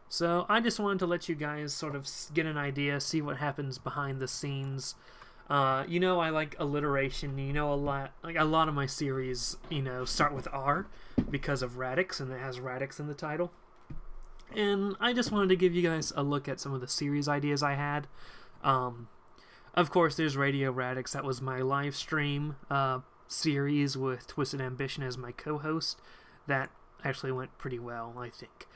So I just wanted to let you guys sort of get an idea, see what happens behind the scenes. I like alliteration. A lot of my series, start with R because of Radix, and it has Radix in the title. And I just wanted to give you guys a look at some of the series ideas I had. Of course, there's Radio Radix. That was my live stream series with Twisted Ambition as my co-host. That actually went pretty well, I think.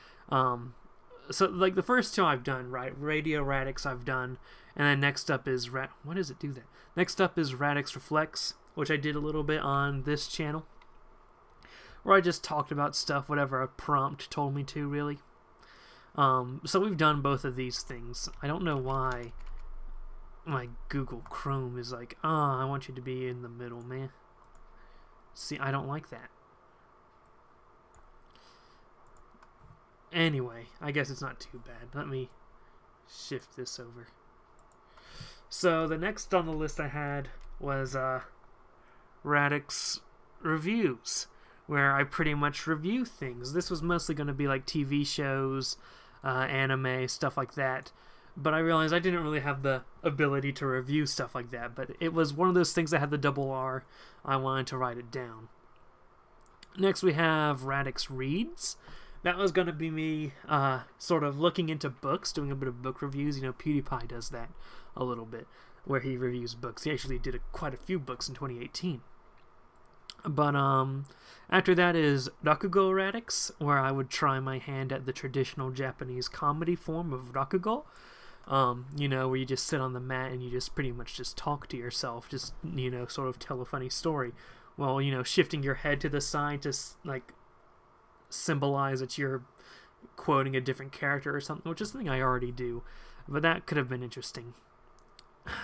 So, like, the first two I've done, right? Radio Radix I've done. And then next up is... What does it do that? Next up is Radix Reflects, which I did a little bit on this channel. Where I just talked about stuff, whatever a prompt told me to, really. So we've done both of these things. I don't know why my Google Chrome is like, I want you to be in the middle, man. See, I don't like that. Anyway, I guess it's not too bad. Let me shift this over. So the next on the list I had was Radix Reviews, where I pretty much review things. This was mostly going to be like TV shows, anime, stuff like that. But I realized I didn't really have the ability to review stuff like that. But it was one of those things that had the double R. I wanted to write it down. Next we have Radix Reads. That was going to be me sort of looking into books, doing a bit of book reviews. PewDiePie does that a little bit, where he reviews books. He actually did quite a few books in 2018. But after that is Rakugo Radix, where I would try my hand at the traditional Japanese comedy form of Rakugo. Where you just sit on the mat and you just pretty much just talk to yourself, just, sort of tell a funny story. Well, shifting your head to the side to, like, symbolize that you're quoting a different character or something, which is something I already do, but that could have been interesting.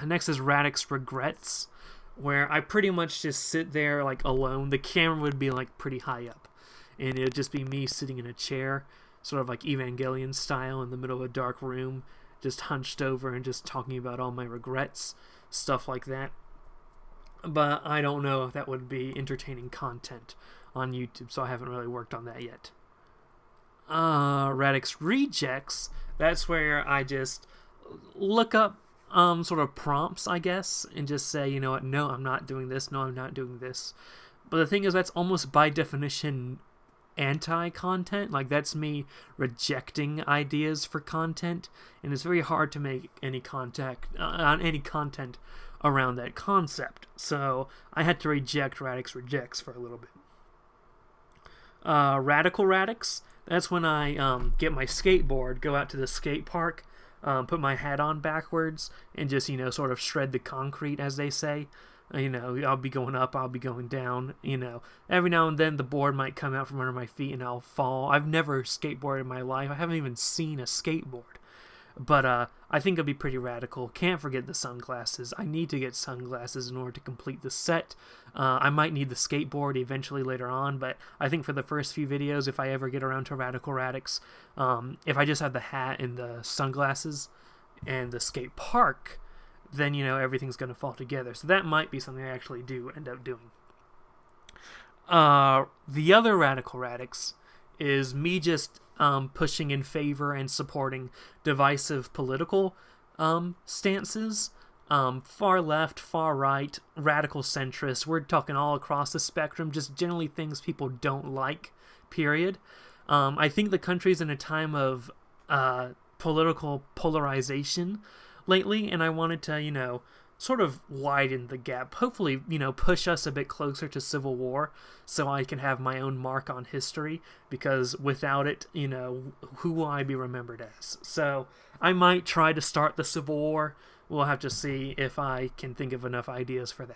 Next is Radix Regrets, where I pretty much just sit there like alone. The camera would be like pretty high up, and it would just be me sitting in a chair, sort of like Evangelion style, in the middle of a dark room, just hunched over and just talking about all my regrets, stuff like that. But I don't know if that would be entertaining content on YouTube, so I haven't really worked on that yet. Radix Rejects, that's where I just look up sort of prompts, I guess, and just say, you know what, no, I'm not doing this, no, I'm not doing this. But the thing is, that's almost by definition anti-content. Like, that's me rejecting ideas for content, and it's very hard to make any content around that concept. So I had to reject Radix Rejects for a little bit. Radical Radix, that's when I get my skateboard, go out to the skate park, put my hat on backwards, and just, sort of shred the concrete, as they say. I'll be going up, I'll be going down, Every now and then the board might come out from under my feet and I'll fall. I've never skateboarded in my life. I haven't even seen a skateboard. But I think it'll be pretty radical. Can't forget the sunglasses. I need to get sunglasses in order to complete the set. I might need the skateboard eventually later on, but I think for the first few videos, if I ever get around to Radical Radix, if I just have the hat and the sunglasses and the skate park, then, everything's going to fall together. So that might be something I actually do end up doing. The other Radical Radix is me just pushing in favor and supporting divisive political stances. Far left, far right, radical centrist. We're talking all across the spectrum, just generally things people don't like, period. I think the country's in a time of political polarization lately, and I wanted to, sort of widen the gap. Hopefully, push us a bit closer to civil war so I can have my own mark on history, because without it, who will I be remembered as? So I might try to start the Civil War. We'll have to see if I can think of enough ideas for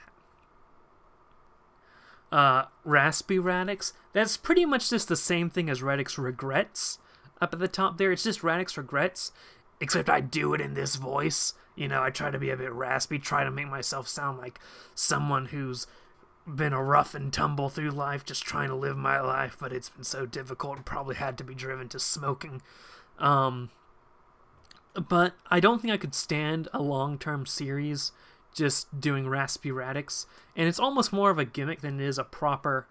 that. Raspy Radix, that's pretty much just the same thing as Radix Regrets up at the top there. It's just Radix Regrets, except I do it in this voice. I try to be a bit raspy, try to make myself sound like someone who's been a rough and tumble through life, just trying to live my life, but it's been so difficult and probably had to be driven to smoking. But I don't think I could stand a long-term series just doing Raspy Radix, and it's almost more of a gimmick than it is a proper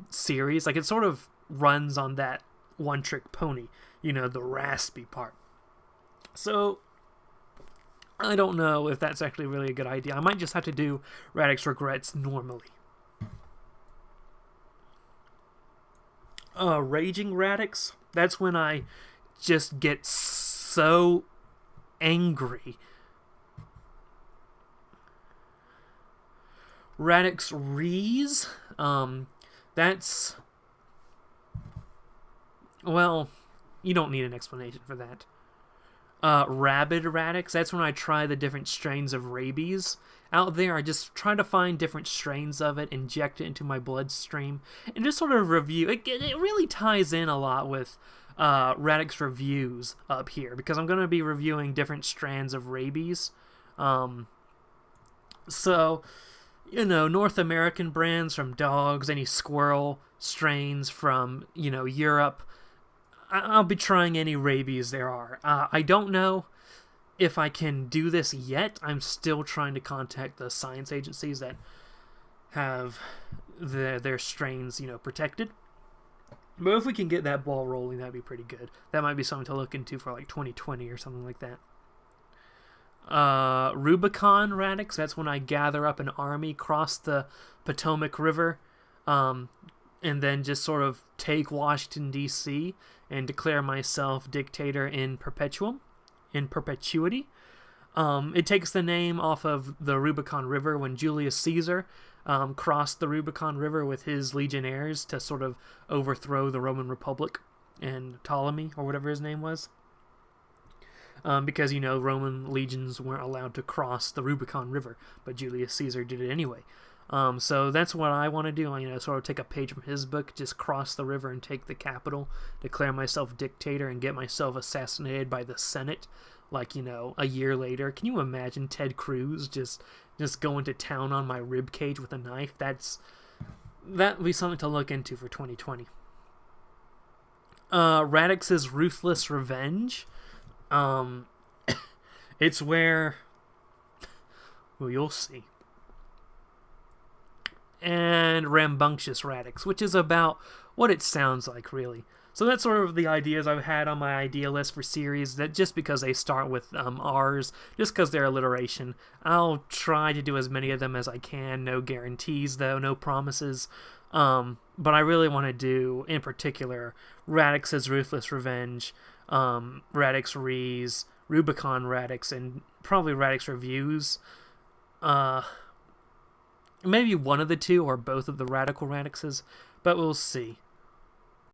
series. Like, it sort of runs on that one-trick pony, the raspy part. So I don't know if that's actually really a good idea. I might just have to do Radix Regrets normally. Raging Radix, that's when I just get so angry. Radix Rees, that's... well, you don't need an explanation for that. Rabid Radix, that's when I try the different strains of rabies out there. I just try to find different strains of it, inject it into my bloodstream, and just sort of review. It really ties in a lot with Radix reviews up here, because I'm going to be reviewing different strands of rabies. So, North American brands from dogs, any squirrel strains from, Europe. I'll be trying any rabies there are. I don't know if I can do this yet. I'm still trying to contact the science agencies that have their strains, protected. But if we can get that ball rolling, that'd be pretty good. That might be something to look into for like 2020 or something like that. Rubicon Radix, that's when I gather up an army, cross the Potomac River, and then just sort of take Washington, D.C., and declare myself dictator in perpetuity. It takes the name off of the Rubicon River when Julius Caesar crossed the Rubicon River with his legionnaires to sort of overthrow the Roman Republic and Ptolemy, or whatever his name was. Because, Roman legions weren't allowed to cross the Rubicon River, but Julius Caesar did it anyway. So that's what I want to do. Sort of take a page from his book, just cross the river and take the capital, declare myself dictator, and get myself assassinated by the Senate, like, a year later. Can you imagine Ted Cruz just going to town on my rib cage with a knife? That'd be something to look into for 2020. Radix's Ruthless Revenge. It's where... well, you'll see. And Rambunctious Radix, which is about what it sounds like, really. So that's sort of the ideas I've had on my idea list for series, that just because they start with R's, just because they're alliteration. I'll try to do as many of them as I can. No guarantees, though, no promises. But I really want to do, in particular, Radix's Ruthless Revenge, Radix Rees, Rubicon Radix, and probably Radix Reviews. Maybe one of the two or both of the Radical Radixes, but we'll see.